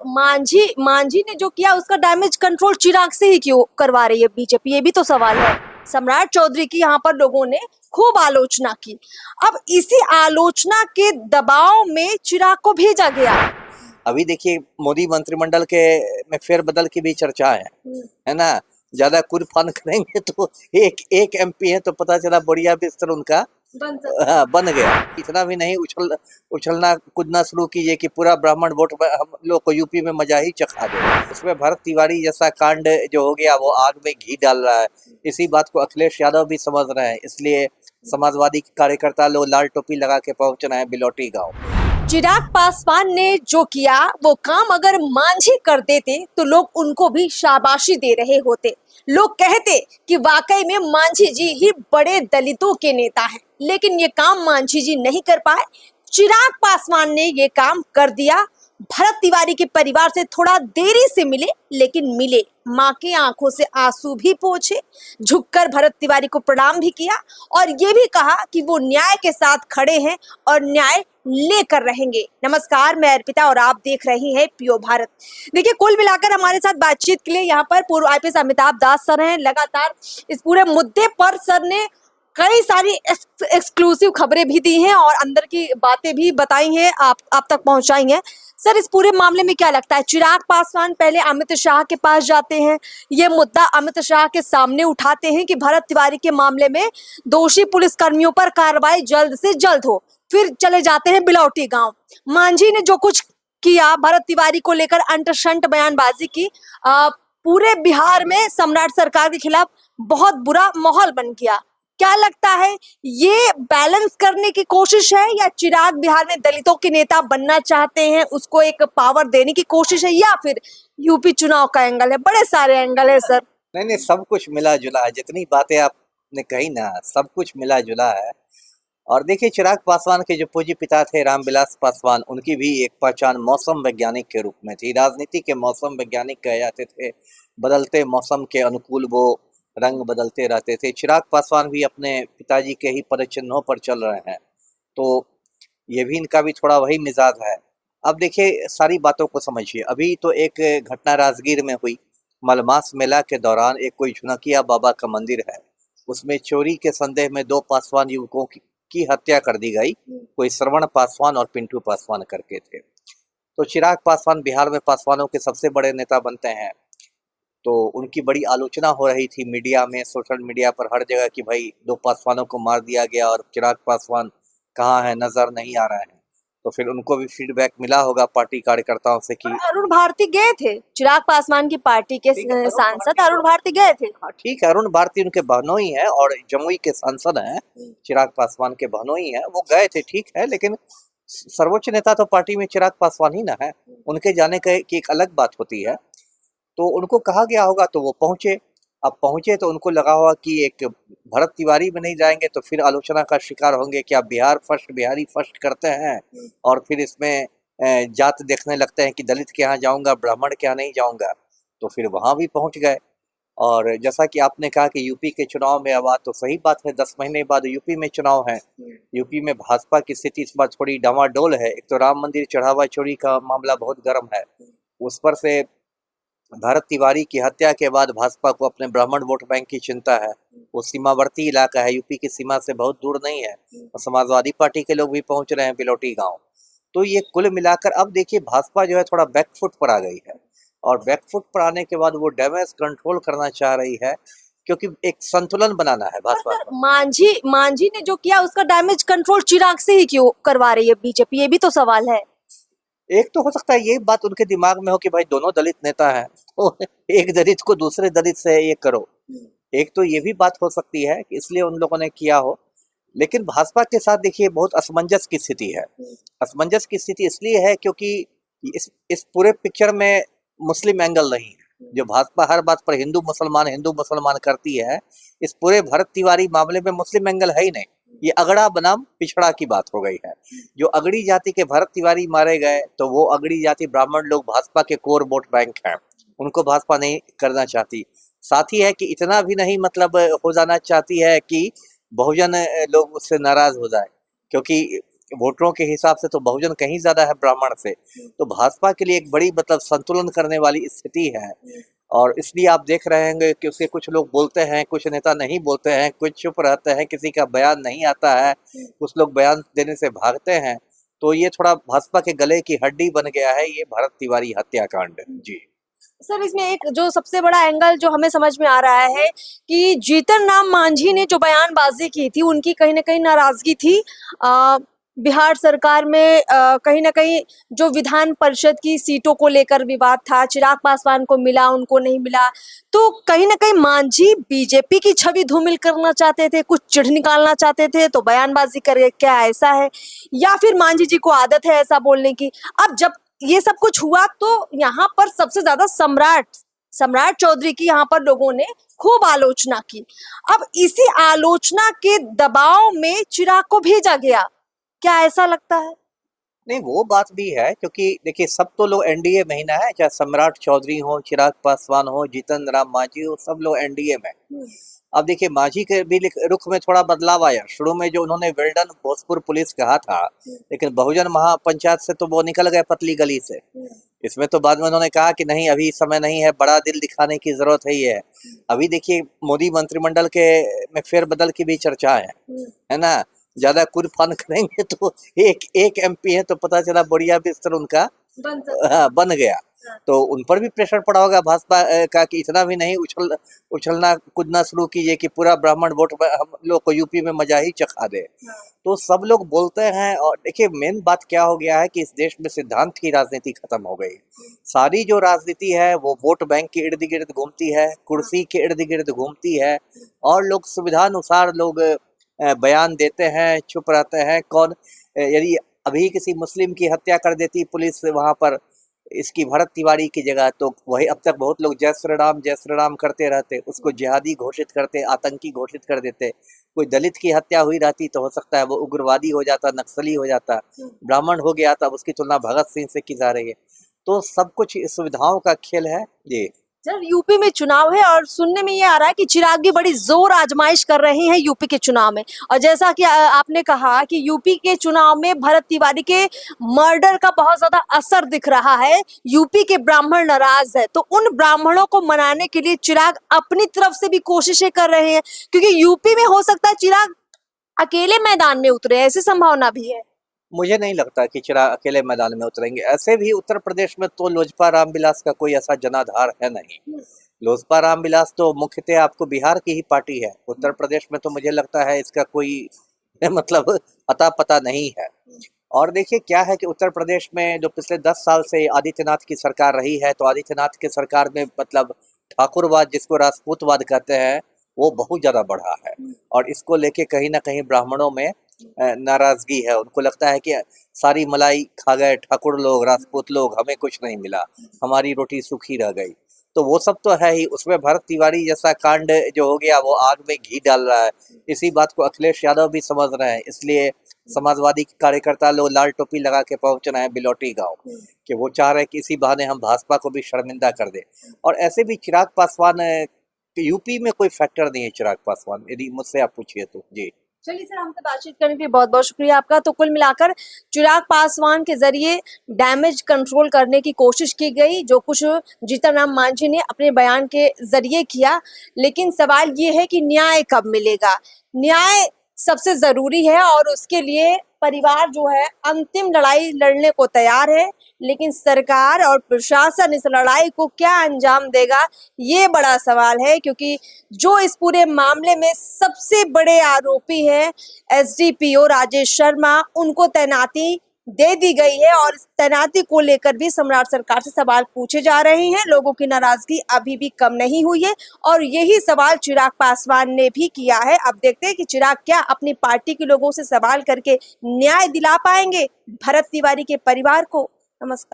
मांझी मांझी ने जो किया उसका डैमेज कंट्रोल चिराग से ही क्यों करवा रही है बीजेपी, ये भी तो सवाल है। सम्राट चौधरी की यहाँ पर लोगों ने खूब आलोचना की। अब इसी आलोचना के दबाव में चिराग को भेजा गया। अभी देखिए मोदी मंत्रिमंडल के में फेरबदल की भी चर्चा है ना। ज्यादा कुरफान करेंगे तो एक एक एमपी है तो पता चला बढ़िया बिस्तर उनका बन गया। इतना भी नहीं उछलना कूदना शुरू कीजिए कि पूरा ब्राह्मण वोट हम लोग को यूपी में मजा ही चखा दे। उसमें भरत तिवारी जैसा कांड जो हो गया वो आग में घी डाल रहा है। इसी बात को अखिलेश यादव भी समझ रहे हैं, इसलिए समाजवादी कार्यकर्ता लोग लाल टोपी लगा के पहुंच रहे हैं बिलोटी गाँव। चिराग पासवान ने जो किया वो काम अगर मांझी कर देते तो लोग उनको भी शाबाशी दे रहे होते। लोग कहते कि वाकई में मांझी जी ही बड़े दलितों के नेता हैं, लेकिन ये काम मांझी जी नहीं कर पाए। चिराग पासवान ने ये काम कर दिया। भरत तिवारी के परिवार से थोड़ा देरी से मिले, लेकिन मिले। माँ की आंखों से आंसू भी पोंछे, झुककर भरत तिवारी को प्रणाम भी किया और ये भी कहा कि वो न्याय के साथ खड़े हैं और न्याय लेकर रहेंगे। नमस्कार, मैं अर्पिता और आप देख रही हैं पियो भारत। देखिए, कुल मिलाकर हमारे साथ बातचीत के लिए यहाँ पर पूर्व आईपीएस अमिताभ दास सर हैं। लगातार इस पूरे मुद्दे पर सर ने कई सारी एक्सक्लूसिव खबरें भी दी हैं और अंदर की बातें भी बताई हैं, आप तक पहुंचाई हैं। सर, इस पूरे मामले में क्या लगता है? चिराग पासवान पहले अमित शाह के पास जाते हैं, ये मुद्दा अमित शाह के सामने उठाते हैं कि भरत तिवारी के मामले में दोषी पुलिस कर्मियों पर कार्रवाई जल्द से जल्द हो, फिर चले जाते हैं बिलौटी गांव। मांझी ने जो कुछ किया, भरत तिवारी को लेकर अंटशंट बयानबाजी की, पूरे बिहार में सम्राट सरकार के खिलाफ बहुत बुरा माहौल बन गया। क्या लगता है, ये बैलेंस करने की कोशिश है या चिराग बिहार में दलितों के नेता बनना चाहते हैं, उसको एक पावर देने की कोशिश है, या फिर यूपी चुनाव का एंगल है? बड़े सारे एंगल है सर। नहीं, सब कुछ मिला जुला है। जितनी बातें आपने कही ना, सब कुछ मिला जुला है। और देखिए, चिराग पासवान के जो पूज्य पिता थे रामविलास पासवान, उनकी भी एक पहचान मौसम वैज्ञानिक के रूप में थी। राजनीति के मौसम वैज्ञानिक कहे जाते थे। बदलते मौसम के अनुकूल वो रंग बदलते रहते थे। चिराग पासवान भी अपने पिताजी के ही पदचिन्हों पर चल रहे हैं, तो ये भी इनका भी थोड़ा वही मिजाज है। अब देखिए, सारी बातों को समझिए। अभी तो एक घटना राजगीर में हुई। मलमास मेला के दौरान एक कोई झुनकिया बाबा का मंदिर है, उसमें चोरी के संदेह में 2 पासवान युवकों की हत्या कर दी गई। कोई श्रवण पासवान और पिंटू पासवान करके थे। तो चिराग पासवान बिहार में पासवानों के सबसे बड़े नेता बनते हैं, तो उनकी बड़ी आलोचना हो रही थी मीडिया में, सोशल मीडिया पर हर जगह कि भाई 2 पासवानों को मार दिया गया और चिराग पासवान कहाँ है, नजर नहीं आ रहे हैं। तो फिर उनको भी फीडबैक मिला होगा पार्टी कार्यकर्ताओं से कि अरुण भारती गए थे, चिराग पासवान की पार्टी के सांसद अरुण भारती गए थे। हाँ ठीक है, अरुण भारती उनके बहनोई हैं और जमुई के सांसद हैं, चिराग पासवान के बहनोई हैं, वो गए थे, ठीक है। लेकिन सर्वोच्च नेता तो पार्टी में चिराग पासवान ही ना है, उनके जाने की एक अलग बात होती है। तो उनको कहा गया होगा तो वो पहुंचे। अब पहुंचे तो उनको लगा होगा कि एक भरत तिवारी में नहीं जाएंगे तो फिर आलोचना का शिकार होंगे कि आप बिहार फर्स्ट, बिहारी फर्स्ट करते हैं और फिर इसमें जात देखने लगते हैं कि दलित के यहाँ जाऊंगा, ब्राह्मण के यहाँ नहीं जाऊंगा। तो फिर वहां भी पहुंच गए। और जैसा कि आपने कहा कि यूपी के चुनाव में आवाज, तो सही बात है, 10 महीने बाद यूपी में चुनाव है। यूपी में भाजपा की स्थिति इस बार थोड़ी डामाडोल है। एक तो राम मंदिर चढ़ावा चोरी का मामला बहुत गर्म है, उस पर से भरत तिवारी की हत्या के बाद भाजपा को अपने ब्राह्मण वोट बैंक की चिंता है। वो सीमावर्ती इलाका है, यूपी की सीमा से बहुत दूर नहीं है, और समाजवादी पार्टी के लोग भी पहुंच रहे हैं बिलोटी गांव। तो ये कुल मिलाकर अब देखिए, भाजपा जो है थोड़ा बैकफुट पर आ गई है, और बैकफुट पर आने के बाद वो डैमेज कंट्रोल करना चाह रही है, क्योंकि एक संतुलन बनाना है भाजपा को। मांझी ने जो किया उसका डैमेज कंट्रोल चिराग से ही क्यों करवा रही है बीजेपी, ये भी तो सवाल है। एक तो हो सकता है ये बात उनके दिमाग में हो कि भाई दोनों दलित नेता हैं, तो एक दलित को दूसरे दलित से ये करो। एक तो ये भी बात हो सकती है कि इसलिए उन लोगों ने किया हो। लेकिन भाजपा के साथ देखिए बहुत असमंजस की स्थिति है। असमंजस की स्थिति इसलिए है क्योंकि इस पूरे पिक्चर में मुस्लिम एंगल नहीं है। जो भाजपा हर बात पर हिंदू मुसलमान करती है, इस पूरे भरत तिवारी मामले में मुस्लिम एंगल है ही नहीं। ये अगड़ा बनाम पिछड़ा की बात हो गई है। जो अगड़ी जाति के भरत तिवारी मारे गए, तो वो अगड़ी जाति ब्राह्मण लोग भाजपा के कोर वोट बैंक हैं, उनको भाजपा नहीं करना चाहती। साथ ही है कि इतना भी नहीं मतलब हो जाना चाहती है कि बहुजन लोग उससे नाराज हो जाए, क्योंकि वोटरों के हिसाब से तो बहुजन कहीं ज्यादा है ब्राह्मण से, तो भाजपा के लिए एक बड़ी मतलब संतुलन करने वाली स्थिति है। और इसलिए आप देख रहे होंगे कि उसके कुछ लोग बोलते हैं, कुछ नेता नहीं बोलते हैं, कुछ चुप रहते हैं, किसी का बयान नहीं आता है, कुछ लोग बयान देने से भागते हैं। तो ये थोड़ा भाजपा के गले की हड्डी बन गया है ये भरत तिवारी हत्याकांड। जी सर, इसमें एक जो सबसे बड़ा एंगल जो हमें समझ में आ रहा है कि जीतन राम मांझी ने जो बयानबाजी की थी, उनकी कहीं ना कहीं नाराजगी थी। बिहार सरकार में कहीं ना कहीं जो विधान परिषद की सीटों को लेकर विवाद था, चिराग पासवान को मिला, उनको नहीं मिला, तो कहीं ना कहीं मांझी बीजेपी की छवि धूमिल करना चाहते थे, कुछ चिढ़ निकालना चाहते थे, तो बयानबाजी करके क्या ऐसा है, या फिर मांझी जी को आदत है ऐसा बोलने की। अब जब ये सब कुछ हुआ तो यहाँ पर सबसे ज्यादा सम्राट चौधरी की यहाँ पर लोगों ने खूब आलोचना की। अब इसी आलोचना के दबाव में चिराग को भेजा गया, क्या ऐसा लगता है? नहीं, वो बात भी है, क्योंकि देखिए सब तो लोग एनडीए में ही ना है, चाहे सम्राट चौधरी हो, चिराग पासवान हो, जीतन राम मांझी हो, सब लोग एनडीए में। अब देखिए मांझी के भी रुख में थोड़ा बदलाव आया। शुरू में जो उन्होंने वेल्डन भोजपुर पुलिस कहा था, लेकिन बहुजन महापंचायत से तो वो निकल गए पतली गली से। इसमें तो बाद में उन्होंने कहा कि नहीं, अभी समय नहीं है, बड़ा दिल दिखाने की जरूरत है। अभी देखिए मोदी मंत्रिमंडल के में फेरबदल की भी चर्चा है ना। ज्यादा कुरफान करेंगे तो एक एमपी है तो पता चला बढ़िया बिस्तर उनका बन गया। तो उन पर भी प्रेशर पड़ा होगा भाजपा का कि इतना भी नहीं उछलना कूदना शुरू कीजिए कि पूरा ब्राह्मण वोट हम लोग को यूपी में मजा ही चखा दे। तो सब लोग बोलते हैं। और देखिए मेन बात क्या हो गया है कि इस देश में सिद्धांत की राजनीति खत्म हो गई। सारी जो राजनीति है वो वोट बैंक के इर्द गिर्द घूमती है, कुर्सी के इर्द गिर्द घूमती है, और लोग सुविधानुसार लोग बयान देते हैं, चुप रहते हैं। कौन यदि अभी किसी मुस्लिम की हत्या कर देती पुलिस वहां पर इसकी भरत तिवारी की जगह, तो वही अब तक बहुत लोग जय श्री राम करते रहते, उसको जिहादी घोषित करते, आतंकी घोषित कर देते। कोई दलित की हत्या हुई रहती तो हो सकता है वो उग्रवादी हो जाता, नक्सली हो जाता। ब्राह्मण हो गया तब उसकी तुलना भगत सिंह से की जा रही है। तो सब कुछ सुविधाओं का खेल है। जी सर, यूपी में चुनाव है और सुनने में ये आ रहा है कि चिराग भी बड़ी जोर आजमाइश कर रहे हैं यूपी के चुनाव में। और जैसा कि आपने कहा कि यूपी के चुनाव में भरत तिवारी के मर्डर का बहुत ज्यादा असर दिख रहा है, यूपी के ब्राह्मण नाराज है, तो उन ब्राह्मणों को मनाने के लिए चिराग अपनी तरफ से भी कोशिशें कर रहे हैं, क्योंकि यूपी में हो सकता है चिराग अकेले मैदान में उतरे, ऐसी संभावना भी है। मुझे नहीं लगता कि चिराग अकेले मैदान में उतरेंगे। ऐसे भी उत्तर प्रदेश में तो लोजपा रामविलास का कोई ऐसा जनाधार है नहीं। लोजपा रामविलास तो मुख्यतः आपको बिहार की ही पार्टी है। उत्तर प्रदेश में तो मुझे लगता है इसका कोई मतलब अता पता नहीं है। और देखिए क्या है कि उत्तर प्रदेश में जो पिछले 10 साल से आदित्यनाथ की सरकार रही है, तो आदित्यनाथ की सरकार में मतलब ठाकुरवाद, जिसको राजपूतवाद कहते हैं, वो बहुत ज्यादा बढ़ा है। और इसको लेके कहीं ना कहीं ब्राह्मणों में नाराजगी है। उनको लगता है कि सारी मलाई खा गए ठाकुर लोग, राजपूत लोग, हमें कुछ नहीं मिला, हमारी रोटी सूखी रह गई। तो वो सब तो है ही। उसमें भरत तिवारी जैसा कांड जो हो गया वो आग में घी डाल रहा है। इसी बात को अखिलेश यादव भी समझ रहे हैं। इसलिए समाजवादी कार्यकर्ता लोग लाल टोपी लगा के पहुंच रहे हैं बिलोटी गांव, कि वो चाह रहे हैं कि इसी बहाने हम भाजपा को भी शर्मिंदा कर दे। और ऐसे भी चिराग पासवान यूपी में कोई फैक्टर नहीं है। चिराग पासवान, यदि मुझसे आप पूछिए तो। जी चलिए सर, हमसे बातचीत करने के लिए बहुत बहुत शुक्रिया आपका। तो कुल मिलाकर चिराग पासवान के जरिए डैमेज कंट्रोल करने की कोशिश की गई, जो कुछ जीतन राम मांझी ने अपने बयान के जरिए किया। लेकिन सवाल ये है कि न्याय कब मिलेगा? न्याय सबसे जरूरी है और उसके लिए परिवार जो है अंतिम लड़ाई लड़ने को तैयार है, लेकिन सरकार और प्रशासन इस लड़ाई को क्या अंजाम देगा, ये बड़ा सवाल है। क्योंकि जो इस पूरे मामले में सबसे बड़े आरोपी हैं एसडीपीओ राजेश शर्मा, उनको तैनाती दे दी गई है और इस तैनाती को लेकर भी सम्राट सरकार से सवाल पूछे जा रहे हैं। लोगों की नाराजगी अभी भी कम नहीं हुई है और यही सवाल चिराग पासवान ने भी किया है। अब देखते हैं कि चिराग क्या अपनी पार्टी के लोगों से सवाल करके न्याय दिला पाएंगे भरत तिवारी के परिवार को। नमस्कार।